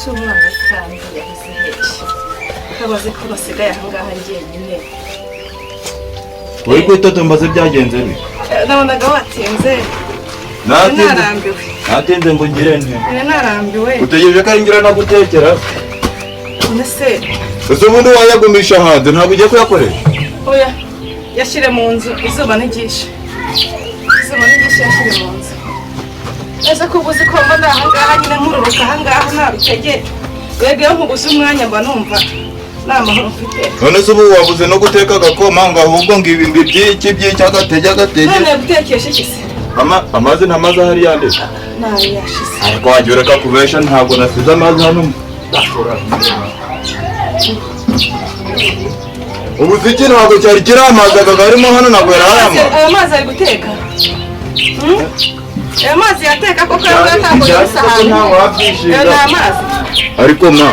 ese umwana kandi yahize heshi kabaze ko basigaye ahangaha njyenyine. Wari kwitotombaza byagenze bi? Nabonaga watinze. Natinze ngo ngire nte? Narambiwe. Utegereje ko ngira no gutekera? Nese. Ese ubundi wayagumisha hanze ntabwo ugiye kuyakoresha? Oya. Yashire mu nzu izuba n'igisha. Izuba n'igisha yashire mu nzu. Ese ko ubuzi ko mbona ahangaha nyine nkururuka ahangaha nabitege. Wege nkubuze umwanya mba numva. Namahoro mfite. None se ubu wabuze no guteka agakoma ngo ahubwo ngibi by'agatege. None gutekesha iki se? Amazi ntamazi ahari yande. Nawe yashize. Ariko wagira ka kubesha ntabwo nasize amazi hano. Ubuziki ntabwo cyari kiramazi akagarimo hano ntabwo yarayama. Ayo mazi ari guteka. Ayo mazi yateka ko kandi atambo y'isahani. Ayo amazi. Ariko ma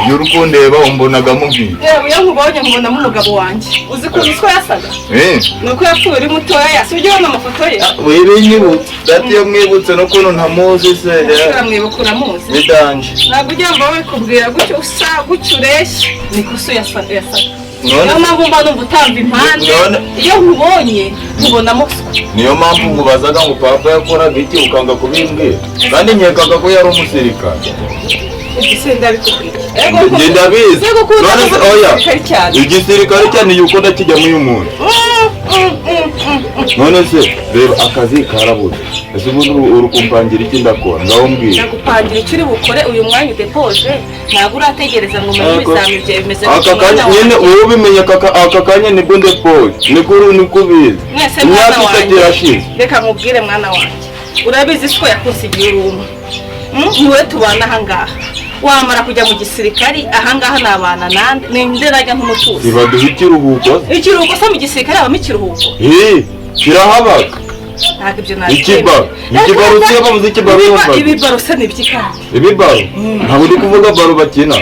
y'urukundeba umbonaga mubi. Iyo nkubonye mbona mu mugabo wanjye. Uzi ko iswa yasaga? Nuko yapfuye uri mutoya yasubye hano amafoto ye. Wewe nyibutse datiye mwibutse no kuno ntamuzi se. Mwibukura muzi. Bidanje. Ntabwo ujya mba wikubwira gutyo usa gucyureshe nikuso yasaga. Niyo mpamvu mba numva utamba impande. Iyo nkubonye nkubona muswa. Niyo mpamvu mubazaga ngo papa yakoraga iki ukanga kubimbwira. Kandi nkekaga ko yari umusirikare. Igisenda bikubwira. Ngenda bizi. Oya. Igisirikare cyane yuko ndakijya mu y'umuntu. None se reba akazi karabuze. Ese ubundi urukumpangira iki ndakora ngaho mbwira. Nagupangira icyo uri bukore uyu mwanya udepoje ntabwo urategereza ngo umenye ibizamini byawe bimeze aka kanya nyine wowe ubimenya aka kanya nibwo ndepoje niko ubizi. Mwana wanjye reka nkubwire mwana wanjye urabizi ko yakusigiye urumwe niwe tubana ahangaha wamara kujya mu gisirikari ahangaha nabana nande ninde najya nk'umutuzi ibaduha ikiruhuko se mu gisirikari abamo ikiruhuko kirahabaga ntabwo ibyo ntabwo ikibaro se bavuze ikibaro ibibaro se n'ibyikandi ibibaro ntabwo uri kuvuga baro bakina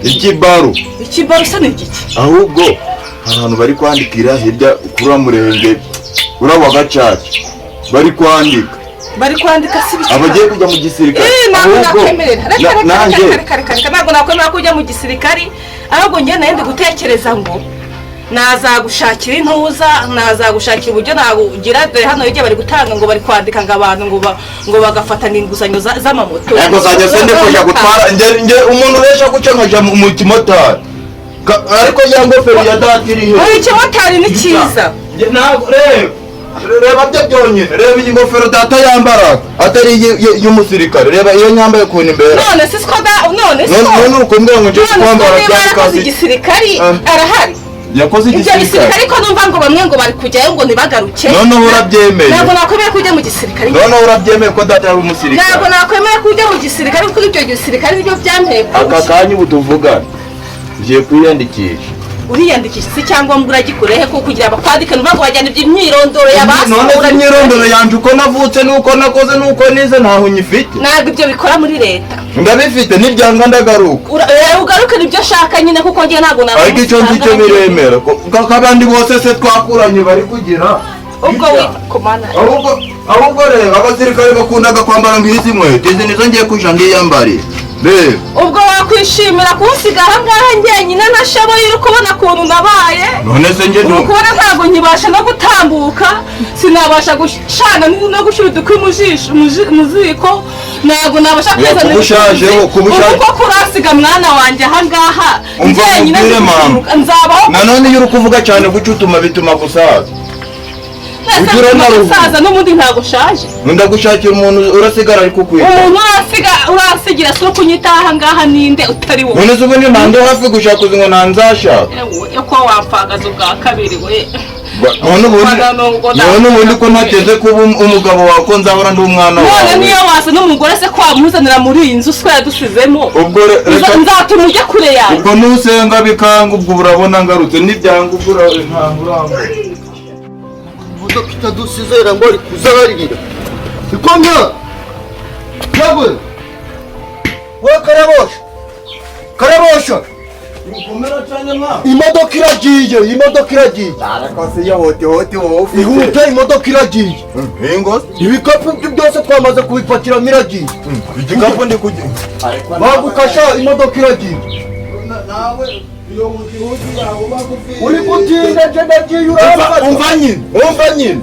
ikibaro se n'igiki ahubwo ahantu bari kwandikira hirya kuri murenge urawa gacaca bari kwandika si bishaka abagiye kujya mu gisirikare ntabwo nakwemerera ntabwo nakwemera kujya mu gisirikare ahubwo njye nende gutekereza ngo nazagushakira intuza nazagushakira uburyo nabugira dore hano hirya bari gutanga ngo bari kwandika ngo abantu ngo bagafatana inguzanyo z'amamoto yego zajya sende kujya gutwara nge umuntu wesha guca nkaja mu kimotari ariko ya ngofero ya datiri he ikimotari ni cyiza ntabwo reba byo byonyine reba iyi ngofero data yambara atari y'umusirikare reba iyo nyambaye kuntu imbere none none ukumbwira ngo nje kwambara byakazi igisirikari arahari yakoze igisirikare ariko numva ngo bamwe ngo bari kujyayo ngo ntibagaruke none urabyemeye ntabwo nakwemeye kujya mu gisirikare none urabyemeye ko data yari umusirikare ntabwo nakwemeye kujya mu gisirikare kuko ibyo gisirikare nibyo byanteye aka kanya ubu tuvugana ngiye kwiyandikisha uriyandikisha se cyangwa mbura gikurehe ko kugira abakwandike numva ngo bajyana imyirondoro y'abasi none imyirondoro yanje uko navutse nuko nakoze nuko nize ntaho nyifite ntabwo ibyo bikora muri leta ndabifite n'ibyanga ndagaruka ugaruke nibyo shaka nyine kuko ngiye ntabwo nawe ariko icyo ngicyo biremera ko abandi bose se twakuranye bari kugira ubwo wikomana ahubwo reba abasirikare bakundaga kwambara nk'izi nkweto izi nizo ngiye kuja ndiyambariye ubwo wakwishimira kuwusiga ahangaha njyenyine ntashoboye uri kubona ukuntu nabaye none se njye ukubona ntabwo nkibasha no gutambuka sinabasha gushana no gushyira udukwi mu ziko ntabwo nabasha kubushajeho kuko kurasiga mwana wanjye ahangaha njyenyine nzabaho nanone iyo uri kuvuga cyane guca utuma bituma gusaza ujura narusaza n'ubundi ntago shaje ndagushakira umuntu urasigara ariko kwita umuntu urasigira so kunyitaha ngaha ninde utari wowe none zubu ni ntande hafi gushaka uzingo nanzashaka ko wapfagaza ubwa kabiri we none ubundi ko ntateze kuba umugabo wawe ko nzahora ndi umwana wawe none niyo wasa n'umugore se ko wamuzanira muri iyi nzu twe yadusizemo ubwo nzatuma ujya kure yawe ubwo nusenga bikanga ubwo urabona ngarutse n'ibyanga ubwo urabona imodoka itadusizera ngo ari kuzabarira ikomya yewe we karabosha imodoka iragiye iragiye, imodoka iragiye. ariko se iyo hoti wowe ufite Ihute, imodoka iragiye. hingo Ibikapu byose twamaze kubipakiramo iragiye. igikapu ndi kujya Bagukasha, imodoka iragiye. nawe iyo hoti yawe bagufite Uri gutinda je ndagiye uramba. umva nyine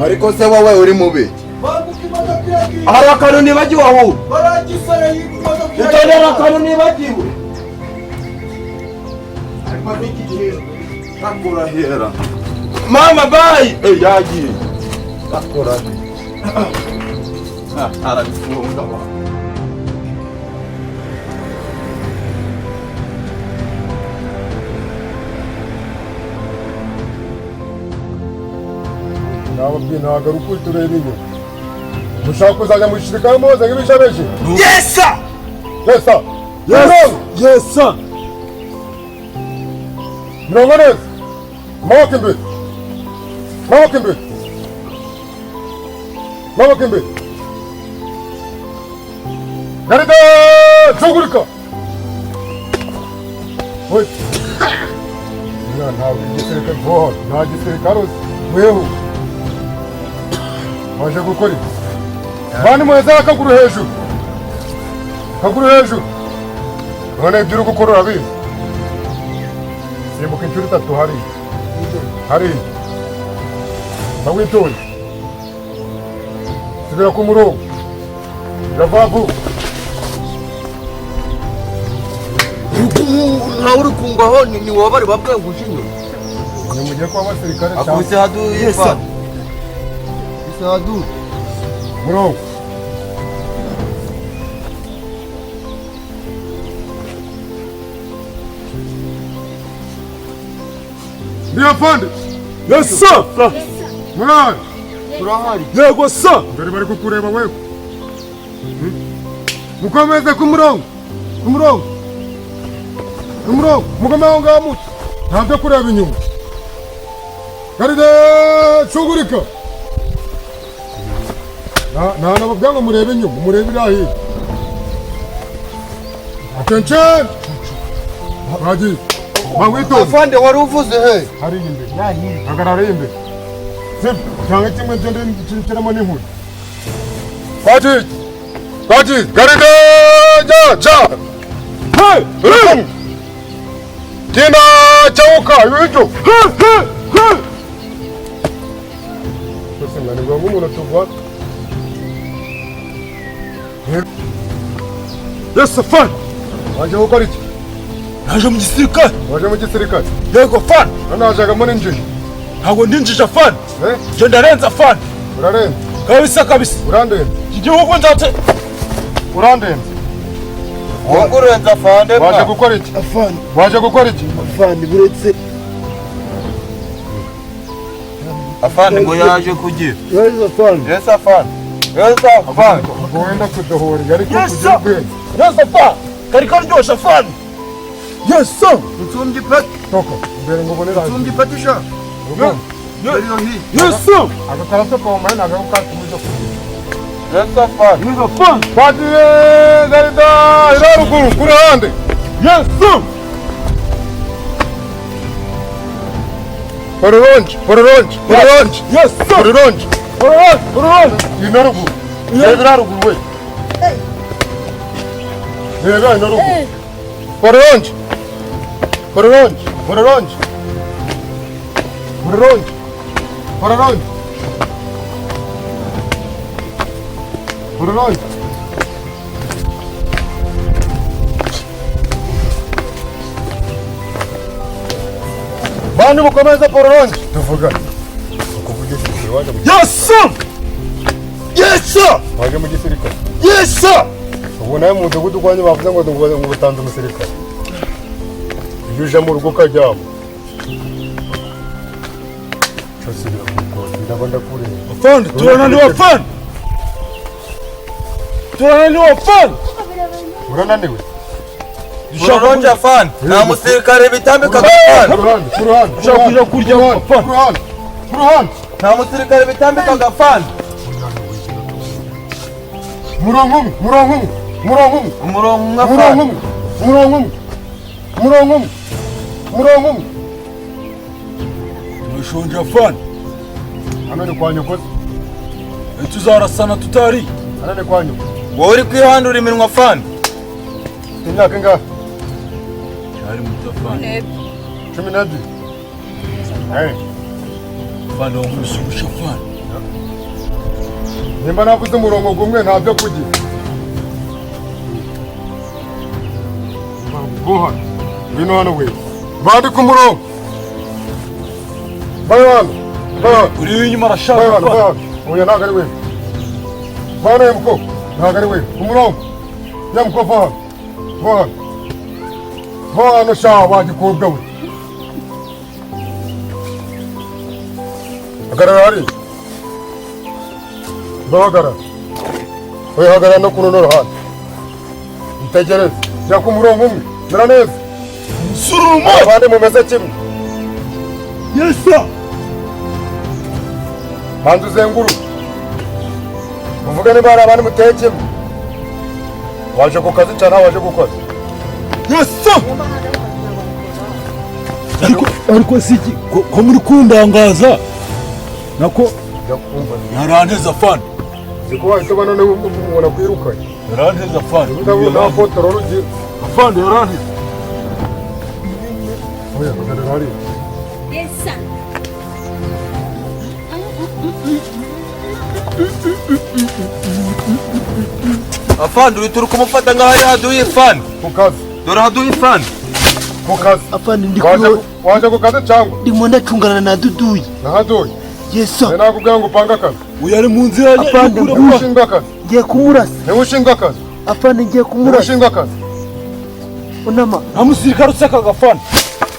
ariko se wowe uri mubi Baguka imodoka iragiye. hari akantu nibagiwe aho Baragisara imodoka iragiye. itondera akantu nibagiwe ariko n'iki gihe takurahera mama bayi yagiye takurahera arabifunga ba nababwiye ntabwo ari ukuri tureba inyuma mushaka kuzajya mu gisirikare muhoze nk'ibishabeje yesa yesa Yesa. mirongo neza amaboko imbere amaboko imbere amaboko imbere garida zungurika we ntabwo igisirikare vuba nta gisirikare uzi weho waje gukora iki bani muheza akaguru hejuru akaguru hejuru none ibyo uri gukora urabizi simbuka inshuro 3 hariya ndawitonde subira ku murongo irava vuba Ntawe uri kungwaho ni wowe bari babwiye ngo uje inyuma. ni mugiye kuba abasirikare cyangwa akubise hadu yesa Isadu. murongo ndiyo pande Yes sir. mwana Turahari. yego sa mbere bari kukureba wewe mukomeze ku murongo ku murongo ku murongo mugome aho ngaho muto nta byo kureba inyuma garide cugurika nta nababwira ngo murebe inyuma murebe iriya hirya attention bagiye bamwitonze Afande wari uvuze he? hariya imbere hagarara imbere sibyo cyangwa kimwe kirimo n'inkuru Kwaji garide ja hey hey kina chauka yujo sasa ngani ngo umuntu tuva yes fan waje gukora iki Naje mu gisirikare. waje mu gisirikare Yego fan. nanajaga muri njye Ntabwo ndinjije fan. eh Je ndarenza fan. urarenze Kabisa. urandenze Igihugu nzate. urandenze Wakurenza fande waje gukora iki Afande. waje gukora iki Afande buretse. afande ngo yaje kugira Where's afande? yesa afande yesa afande wenda kudohora ariko Yes, kugira sir. ubwenge Yes afande. Kari karyosha fan. Yes sir. Utumdi pati. toka mbere ngo ubone raje Utumdi pati sha. yes sir agakarato koma na agakarato muri cyo kugira yesa afande Yes afande. Padre garida iraruguru kuri hande Yes sir. pororonji Yes sir. pororonji Alright. inaruguru iraruguru we rega inaruguru pororonji pororonji pororonji bandi mukomeze pororonji tuvuga ukuvugisha igihe waje mu Yes sir. Yes sir. waje mu gisirikare Yes sir. ubu nawe mu mudugudu kwanyu bavuze ngo utanze umusirikare iyo uje mu rugo ukaryama cyose birakugora ndaba ndakureba Afande, turananiwe fan. Turananiwe fan. urananiwe uronja afande nta musirikare bitambika afande ku ruhande Ushaka kuja kurya fan. ku ruhande nta musirikare bitambika afande murongo umwe umurongo umwe afande murongo umwe ndashonje afande. Hano ni kwa nyoko. Tuzarasana tutari. Hano ni kwa nyoko. Wowe uri kwihandura iminwa afande. Imyaka ingahe? Cyari muto afande. 12. Afande wamushusha afande. Nimba navuze umurongo gumwe ntabyo kugira. Boha. Bino hano we. Bandi ku murongo. Bayano. Uri inyuma arashaka. Bayano. Oya ntago ari we. Bana yemuko. Ntago ari we. Ku murongo. Yemuko vaha. Vaha. Vaha no sha wagikobwa we. Agarara hari. Bahagara. Oya hagarara no kuno ruhande. Itegereze. Jya ku murongo umwe. Mera neza. Suruma. Abandi mumeze kimwe. Yes sir. Banza uzenguru. Muvuge niba hari abandi muteye kimwe. Waje ku kazi cyane waje gukora. Yes sir. Ariko siki ko muri kundangaza. Nako yaranteza afande. Ziko wahise bano ne umuntu kwirukanye. Yaranteza afande. Ndabona foto rugiye. Afande yaranteza. Oya hagarara hari. Yes sir. Afande uri turi kumufata ngaho ari haduye ifande. Ku kazi. Dore haduye ifande. Ku kazi. Afande ndi waje ku kazi cyangwa? ndimo ndacungana na Duduyi. Nahaduye. Yes sir. Nakubwira ngo upange akazi. Uyari mu nzira Afande Niwe ushinzwe akazi. ngiye kumurasa. Niwe ushinzwe akazi. Afande ngiye Niwe kumurasa. ushinzwe akazi. Unama. amusirikare useka gafande.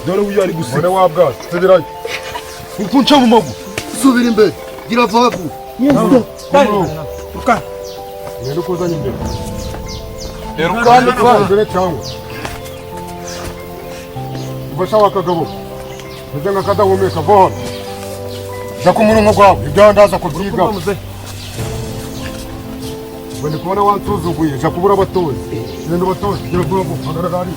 Dore uyari guseka. None wabwaza. Tubirayo. Ukunca mu magu. Subira imbere. Gira vavu. Yes sir. Uka. Nende kuzanya imbere. Erukandi afande. Imbere cyangwa? Ubasha wakagabo. Nzenga kadahumeka voha. Jya ku murongo gwawe. Ibyo ndaza kubyiga. Wende kubona wansuzuguye. Jya kubura abatozi. Nende batozi. Gira vuba vuba. Hagarara hari.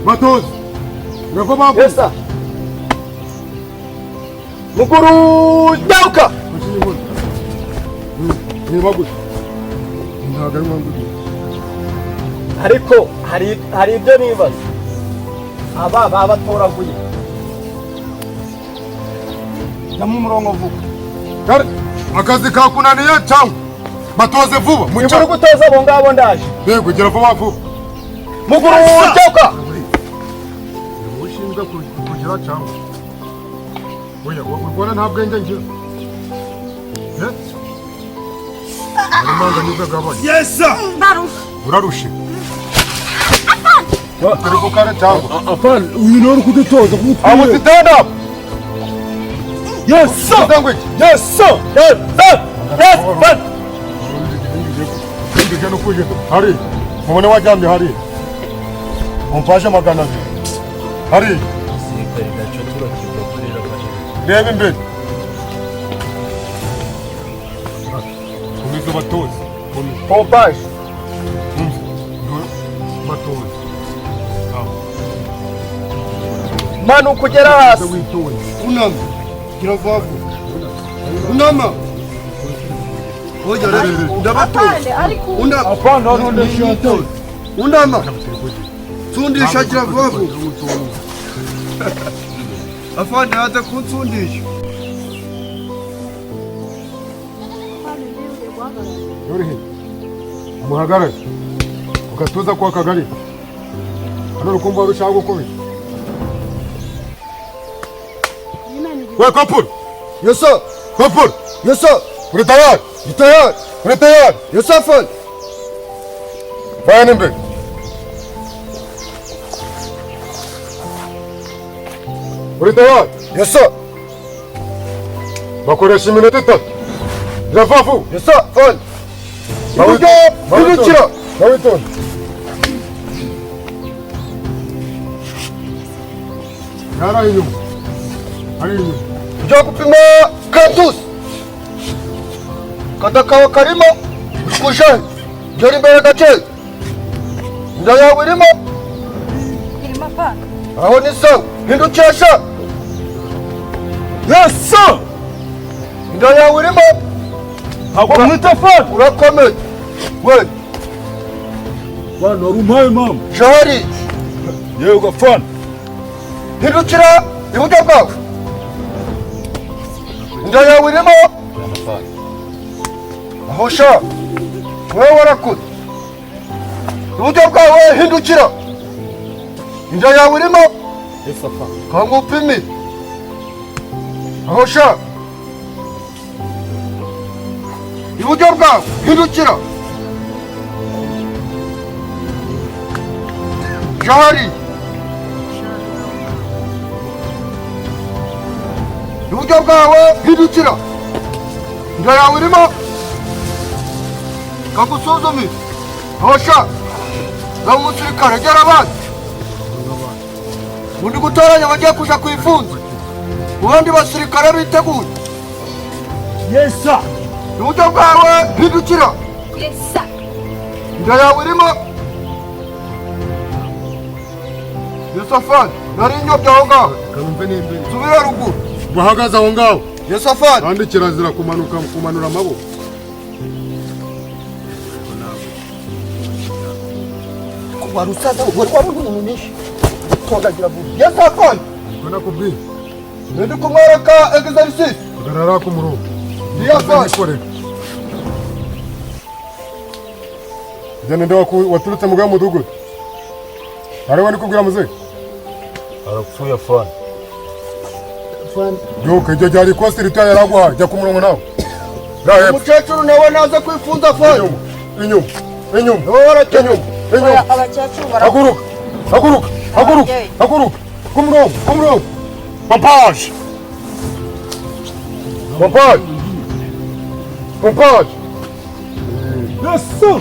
Batozi. Gira babu. Yes sir. Mukuru dauka. Ni baguzi. Ntago ari wanguzi. ariko hari ibyo nibaza aba babatoraguye Namu murongo vuga. Kare akazi kakunaniye cyangwa batoze vuba. uri gutoza abo ngabo ndaje Yego gira vuba vuba. mukuru cyauka Ushinzwe kugira cyangwa? Oya ubona nta bwenge ngira. Arimanga nibe gabanya. Yes sir. Urarushe. Turi kukare cyangwa? Afande uyu nori kudutoza kumutwe. I will stand up. Yes sir. Language. Yes sir. Yes sir. Yes sir. Ndige no kuje. Hari. Mubone wajyamye hari. Mumpashe magana abiri. Hari. Sirikare gacho turakirwa kurira bari. Reba imbere. Kumizo batozi. pompaje Batozi. manu kugera hasi Unama. Gira vuba vuba. Unama. Oya rebe. Afande ariko Unama. Afande hano ndashaka. Unama. Tsundisha gira vuba vuba. Afande hata kutsundisha. Yorihe. Muhagarare. Ukatuza kwa kagari. Hano rukumva rushaka gukubita. We Kapur. Yes sir. Kapur. Yes sir. Uri tayari? Uri tayari? Uri tayari? Yes sir fal. Bayan imbere. Uri tayari? Yes sir. Bakoresha iminota itatu. Rafafu. Yes sir fal. Iburyo. Ibukira. Nawitonde. Yara inyuma. Ari inyuma. ujya gupima kantusi kata kawe karimo kujanye dore imbere gake inda yawe irimo aho ni sawa hindukisha. Yes sir. Inda yawe irimo Ntabwo mwita fani. urakomeye. We Fani wari umpaye mama. jari Yego fani. hindukira iburyo bwawe. Inda yawe irimo aho sha wowe warakuze. Iburyo bwawe hindukira. Inda yawe irimo Yes fani. kanga upime aho sha. Iburyo bwawe hindukira. jari iburyo bwawe hindukira. Inda yawe irimo kagusuzume aho sha. Nawe umusirikare gera abandi undi gutoranya bagiye kuja kwifunza. Abandi basirikare biteguye. Yes sir. Iburyo bwawe hindukira. Yesa. Inda yawe irimo Yosafani nari inyobya aho ngaho. Kamve n'imbere. Subira ruguru. Bahagaze aho ngaho. Yosafani Kandi kirazira kumanura amaboko. wari usaza wari umuntu tondagira vuba. Yosafani Mbona kubwi. ndi kumwereka exercice. Garara ku murongo. Yosafani Jana ndio waturutse mu mudugudu. Hariho ni kubwira muze. Arapfuye fani. Fani. Yoke ibyo byari ikosi ritoya yaragwa jya ku murongo nawe. Rahe. umukecuru nawe naze kwifunza fani. Inyuma. Nawe warakenyuma. Inyuma. abakecuru Haguruka. Ku murongo. Pompage. Yes sir.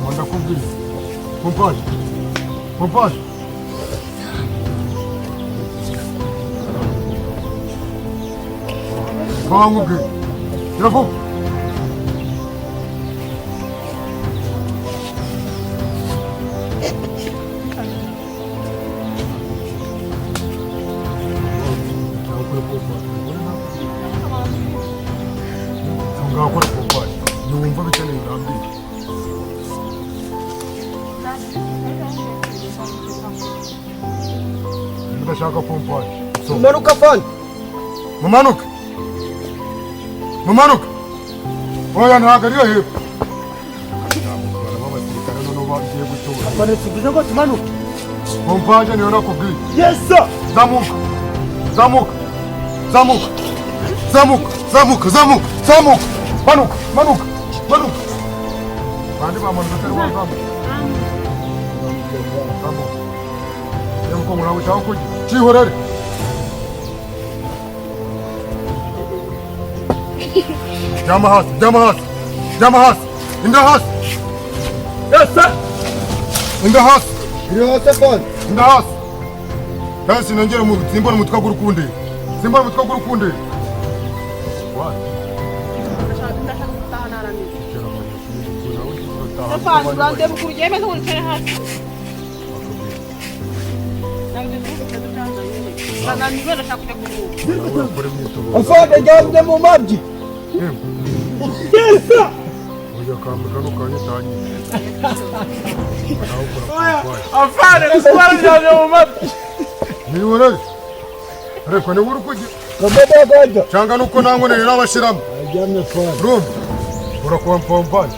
Manda kubwira. Pompage. Banguke. Yavuga. Ngakora pompage. Yumva bikeneye urambiye. Ndashaka pompage. Manuka fani. Mumanuke. Oya ntabwo ariyo hepfo. Abasirikare noneho bagiye gutora. Fani tuvuze ngo tumanuke. Pompage niyo nakubwiye. Yes sir. Zamuka. Manuka. Bandi bamanutse atari wazamuka. Zamuka. Yewe muraho ushaka kujya. Cyihorere. Jama hasi. Inda hasi. Yes sir. Inda hasi. Iri hose fani. Inda hasi. Kandi sinongere simbona umutwe w'urukundo. Fani urande mukuru yeme nturekere hasi. Afande jamde mu mabyi. Yes sir. Oya kambuka nukanyitanye. Afande kuswara jaje mu mati. Niwore. Ariko ni wuri kujya. Kameda gaja. Cyanga nuko nangone n'abashiramo. Ajamne fani. Rum. Urakuwa pompage.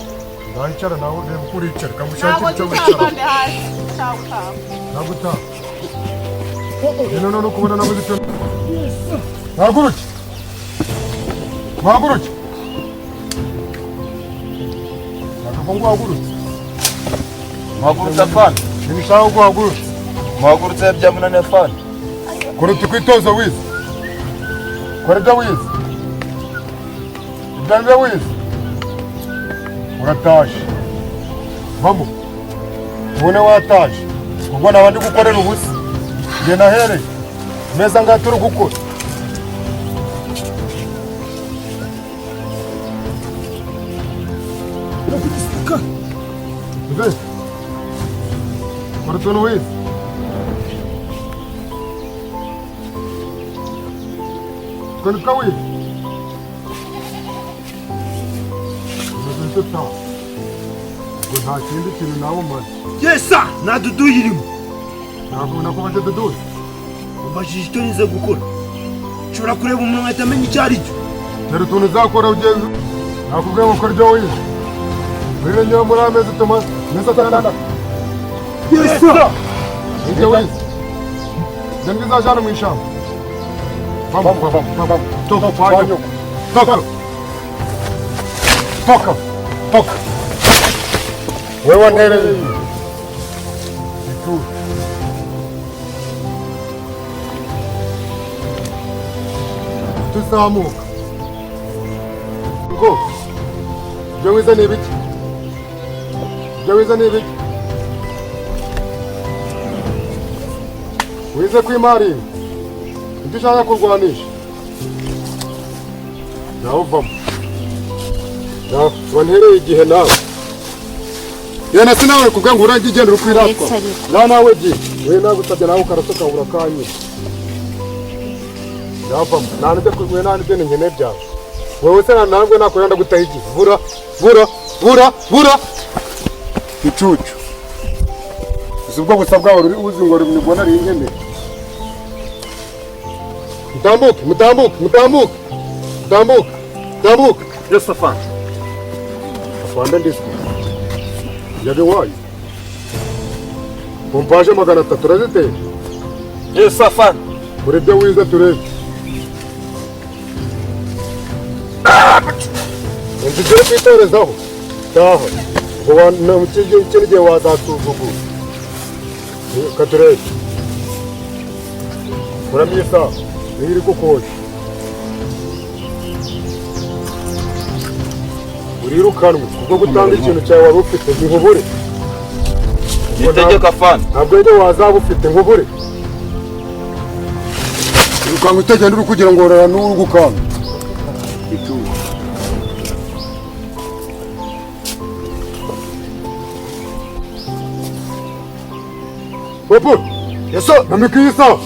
Ndancara nawe reba kuri icara kamushakira icyo wicara. Naguta. No kubona nabuze icyo. Haguruke. Ntabwo wagurutse. Mwagurutse fani. Nishaka ko wagurutse. Mwagurutse bya munane fani. Kuruta kwitoza wize. Koreda wize. Ibyanira wize. Urataje. Vamo. Ubone wataje. Ubwo nabandi gukorera ubusa. Nge nahereye. Meza ngaturi gukora. utuntu wize utuntu two wize umeze utaha ngo nta kindi kintu nawe umaze. Yesa nta dudu irimo. Ntabwo nakubaje duduye. Umbajije icyo nize gukora. Nshobora kureba umuntu ahita amenya icyo ari cyo. Dore utuntu uzakora ugeze nakubwiye ngo ukora ibyo wize. Wirengewe muri amezi tumaze amezi atandatu. Yesa Ibyo wize nibwo uzajyana mu ishyamba. Vamos. Toka kwanyu. Toka. Wewe ndereye. Tuzamuka. Ngo. Ibyo wize ni ibiki? Wize kwimari. Ibyo ushaka kurwanisha. Nawe uvamo. Wantereye igihe nawe. Yena sinawe kubwa ngo urangi igenda rukwiratwa. Nawe giye. Wewe nagusabye nawe ukarasoka urakanye. Yavamo. Nande kugwe nande nyene byawe. Wewe se nangwe nakoranda gutaha igihe. Bura. Icucu. Ubwo busa bwawe uri uzi ngo nibona ari inkene. Mutambuke. Yes, afande. Afande ndiswe. Yaje wayi. Pompaje 300 turaziteye. Yes, afande. Muri byo wize turebe. Ngiye kwitorezaho. Taho. Ngo mukije ikintu wazasuzugura. Katurebe. Muramyisa. Niri kukoje. Urirukanwe kuko gutanga ikintu cyawe wari ufite nkubure. Nitegeka afande. Ntabwo rero wazaba ufite nkubure. Urukango utegenda uri kugira ngo orara n'uru gukanga. Popo. Yeso, namikisa.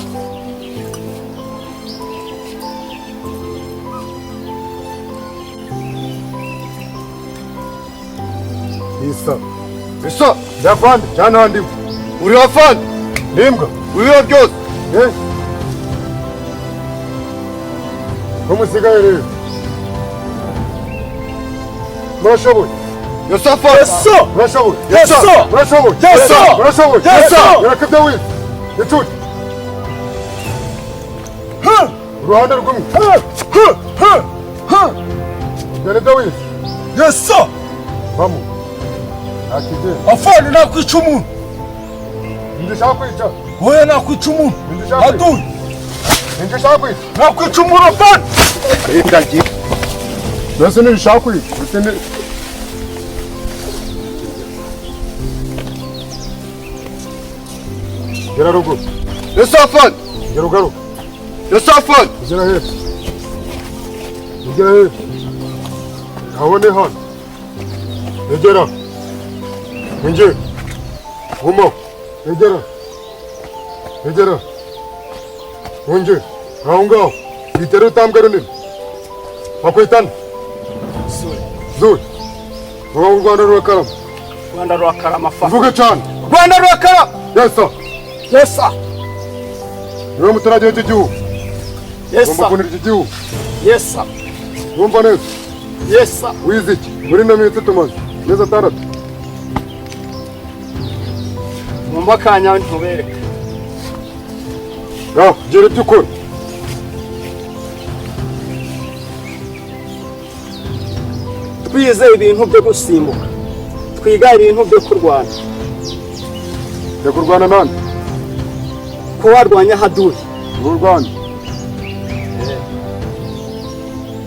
Isa, ndafande, cyane ndi. Uri afande? Nimbwa. Uri byose. Umusigaye rero. Murashoboye. Yosafari. Murashoboye. Yarakabya wize. Icucu. Uruhande rw'umwe. Yarakabya wize. Yesa Vamos. Akije. afande nakwica umuntu. Ndishaka kwica. Wowe nakwica umuntu. Aduye Ndishaka kwica. nakwica umuntu afande. Ndagiye. Nase ndishaka kwica. Gera ruguru. Yosafari. Gera ruguru. Yosafari. Gera hepfo. Abone hano. Egera. Winjire. Guma. Egera. Winjire. Aho ngaho. Bitera utambwe runini. Bakwitana. Zuri. Vuga u Rwanda rurakarama. Rwanda rurakarama fa. Vuga cyane. Rwanda rurakarama. Yesa. Niwe muturage w'iki gihugu. Ugomba kunira iki gihugu. Yesa. Wumva neza. Yesa. Wize iki? Muri ino minsi tumaze. Neza 6. Mumba kanya ntubereke. Gira ibyo ukora. Twize ibintu byo gusimbuka. Twiga ibintu byo kurwana. Byo kurwana nande? Ko warwanya haduye. Urwana.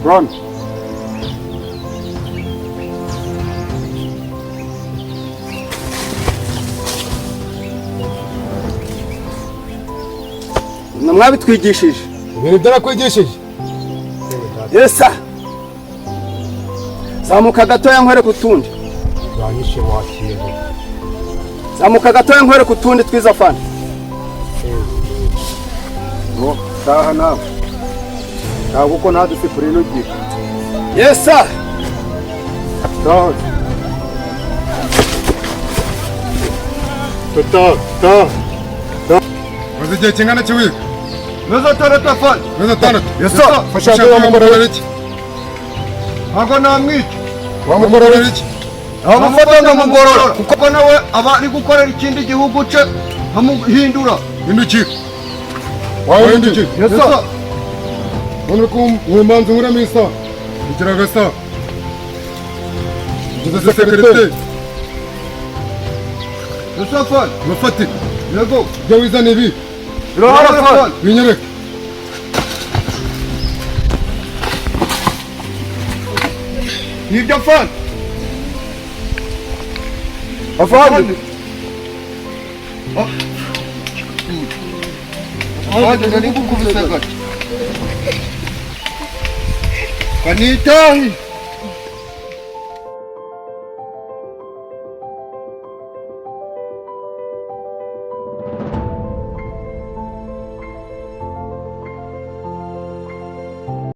Run. Mwabitwigishije. Ibintu byarakwigishije. Yesa. Zamuka gatoya nkwereke utundi. Zanyishe wakiye. Zamuka gatoya nkwereke utundi twiza fana. Taha nawe. Ntabwo uko nta disipurine ugira. Yes sir. Taha. Taha. Maze igihe kingana ki wiga? Mezi atandatu afana. Mezi atandatu. Yes sir. Fasha wamumurorera iki? Ntabwo namwica. Wamumurorera iki? Amufata nkamugorora kuko nawe aba ari gukorera ikindi gihugu cye nkamuhindura. Hindukira. Wahindukira. Yes sir. None ko umwanzi nkuramo isa. Ikiraga sa. Ngize sekreteri. Yes sir afana. Mufate. Yego. Jya wizana ibi. Irahari afana. Binyereke. Nibyo afana. Afande. Afana nari gukubise gato. Kanitahi.